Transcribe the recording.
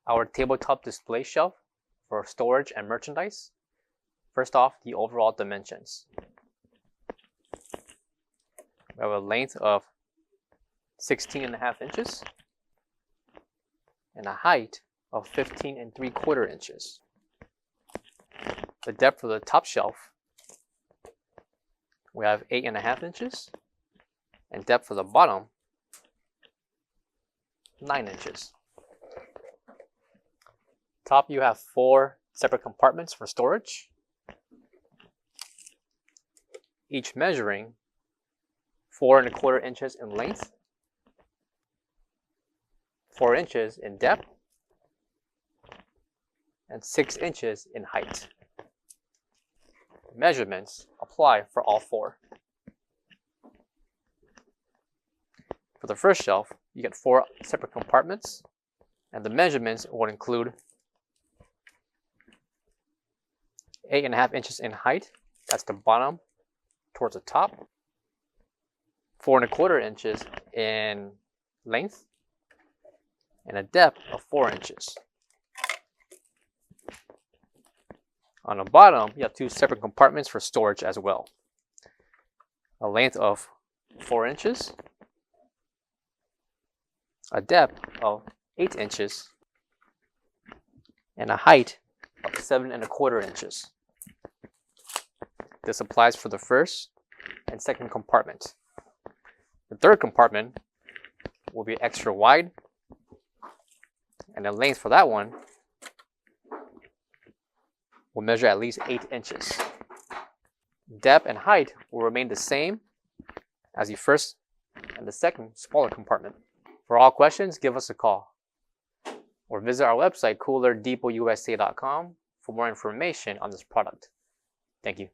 our tabletop display shelf for storage and merchandise. First off, the overall dimensions. We have a length of 16.5 inches and a height of 15.75 inches. The depth of the top shelf, we have 8.5 inches, and depth of the bottom, 9 inches. Top, you have 4 separate compartments for storage, each measuring 4.25 inches in length, 4 inches in depth, and 6 inches in height. Measurements apply for all 4. For the first shelf, you get 4 separate compartments, and the measurements will include 8.5 inches in height, that's the bottom towards the top, 4.25 inches in length, and a depth of 4 inches. On the bottom, you have 2 separate compartments for storage as well. A length of 4 inches, a depth of 8 inches, and a height of 7.25 inches. This applies for the first and second compartment. The third compartment will be extra wide, and the length for that one will measure at least 8 inches. Depth and height will remain the same as the first and the second smaller compartment. For all questions, give us a call or visit our website coolerdepotUSA.com for more information on this product. Thank you.